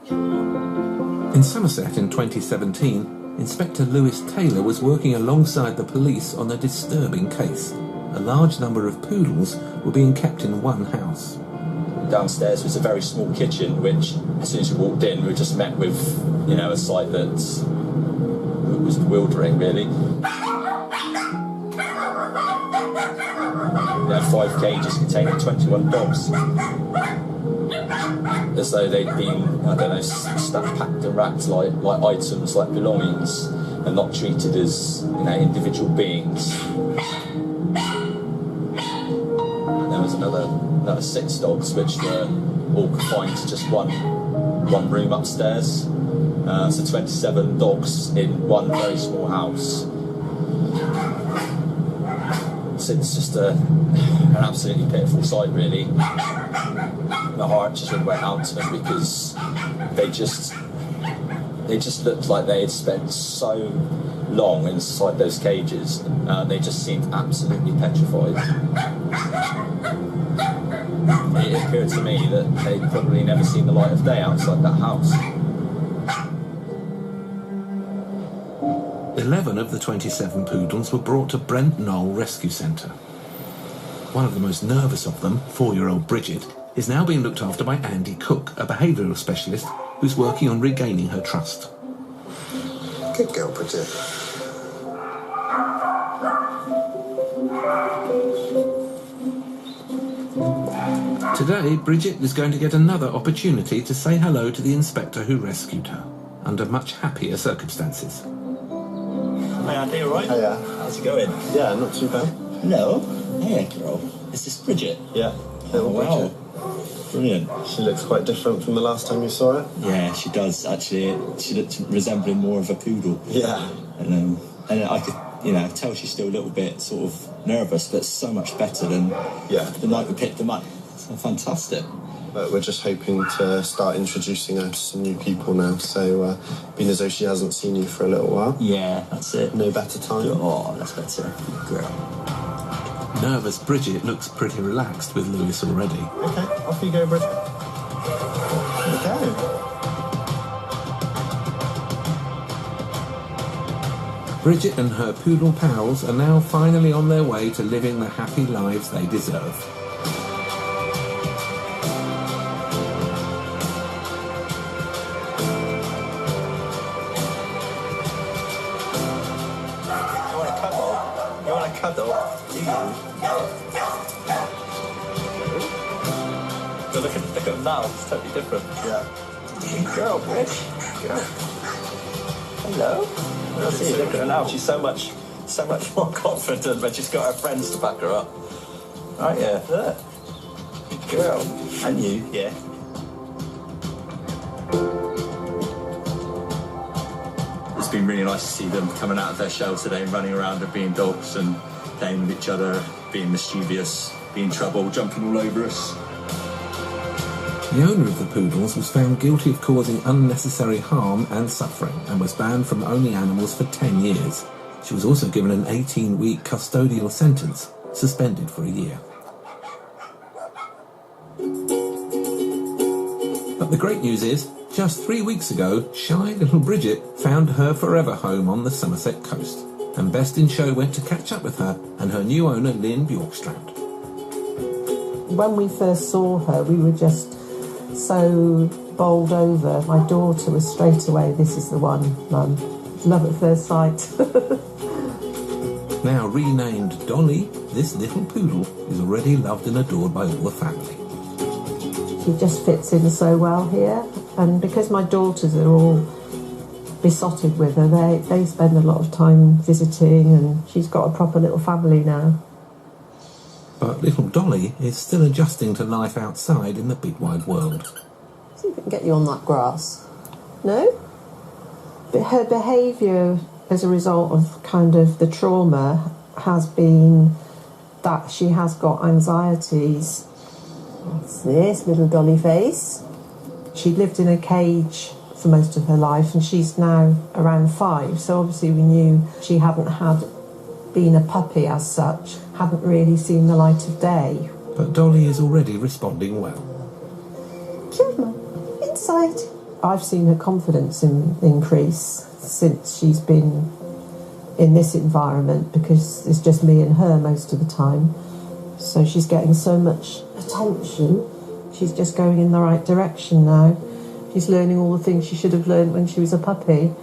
In Somerset in 2017, Inspector Lewis Taylor was working alongside the police on a disturbing case. A large number of poodles were being kept in one house. Downstairs was a very small kitchen, which, as soon as we walked in, we were just met with, a sight that was bewildering, really. There are 5 cages containing 21 dogs. As though they'd been, packed and wrapped like items, like belongings, and not treated as, individual beings. There was another 6 dogs, which were all confined to just one room upstairs. So 27 dogs in one very small house. So it's just an absolutely pitiful sight, really. My heart just really went out to them because they just looked like they had spent so long inside those cages. They just seemed absolutely petrified. It occurred to me that they'd probably never seen the light of day outside that house. 11 of the 27 poodles were brought to Brent Knoll Rescue Centre. One of the most nervous of them, 4-year-old Bridget, is now being looked after by Andy Cook, a behavioural specialist who's working on regaining her trust. Good girl, Bridget. Today, Bridget is going to get another opportunity to say hello to the inspector who rescued her, under much happier circumstances. Hi Andy, all right? Hiya. How's it going? Yeah, not too bad. Hello. Hey, girl. Is this Bridget? Yeah, little Bridget. Brilliant. She looks quite different from the last time you saw her. Yeah, she does, actually. She looked resembling more of a poodle. Yeah. And I could, tell she's still a little bit sort of nervous, but so much better than the night we picked them up. So fantastic. But we're just hoping to start introducing her to some new people now, so being as though she hasn't seen you for a little while. Yeah, that's it. No better time. Oh, that's better. Girl. Nervous Bridget looks pretty relaxed with Lewis already. Okay, off you go, Bridget. Okay. Bridget and her poodle pals are now finally on their way to living the happy lives they deserve. Look at them now, it's totally different. Yeah. Good girl, Bridge. Girl. Hello. See, look at her now. She's so much more confident when she's got her friends to back her up. Right, yeah. Look. Good girl. And you, yeah. It's been really nice to see them coming out of their shell today, running around and being dogs and playing with each other, being mischievous, being in trouble, jumping all over us. The owner of the poodles was found guilty of causing unnecessary harm and suffering and was banned from owning animals for 10 years. She was also given an 18-week custodial sentence, suspended for a year. But the great news is, just 3 weeks ago, shy little Bridget found her forever home on the Somerset coast, and Best in Show went to catch up with her and her new owner, Lynn Bjorkstrand. When we first saw her, we were just so bowled over. My daughter was straight away, "This is the one, Mum. Love at first sight." Now renamed Dolly, this little poodle is already loved and adored by all the family. She just fits in so well here, and because my daughters are all besotted with her, they spend a lot of time visiting, and she's got a proper little family now. But little Dolly is still adjusting to life outside in the big wide world. See if we can get you on that grass. No? But her behaviour as a result of kind of the trauma has been that she has got anxieties. What's this, little Dolly face? She lived in a cage for most of her life, and she's now around 5, so obviously we knew she hadn't been a puppy as such, hadn't really seen the light of day. But Dolly is already responding well. Come on, inside. side. I've seen her confidence increase since she's been in this environment, because it's just me and her most of the time. So she's getting so much attention. She's just going in the right direction now. She's learning all the things she should have learned when she was a puppy.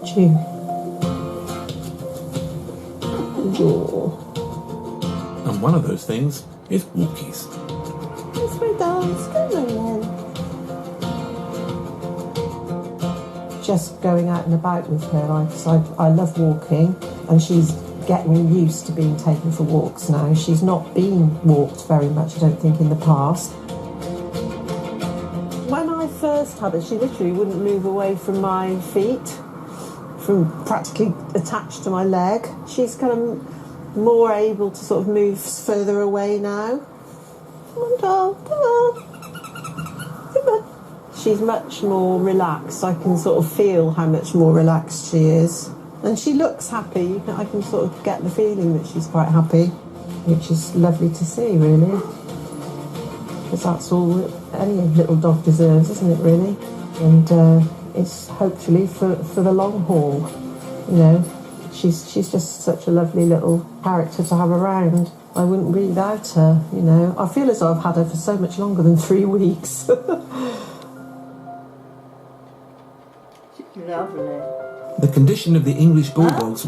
Chew. And one of those things is walkies. That's my dance. Come on then. Just going out and about with her. I love walking, and she's getting used to being taken for walks now. She's not been walked very much, I don't think, in the past. When I first had her, she literally wouldn't move away from my feet, from practically attached to my leg. She's kind of more able to sort of move further away now. Come on, doll, come on. Come on. She's much more relaxed. I can sort of feel how much more relaxed she is. And she looks happy. I can sort of get the feeling that she's quite happy, which is lovely to see, really. Because that's all that any little dog deserves, isn't it, really? And it's hopefully for the long haul, you know. She's just such a lovely little character to have around. I wouldn't be without her, you know. I feel as though I've had her for so much longer than 3 weeks. She's lovely. The condition of the English Bulldog's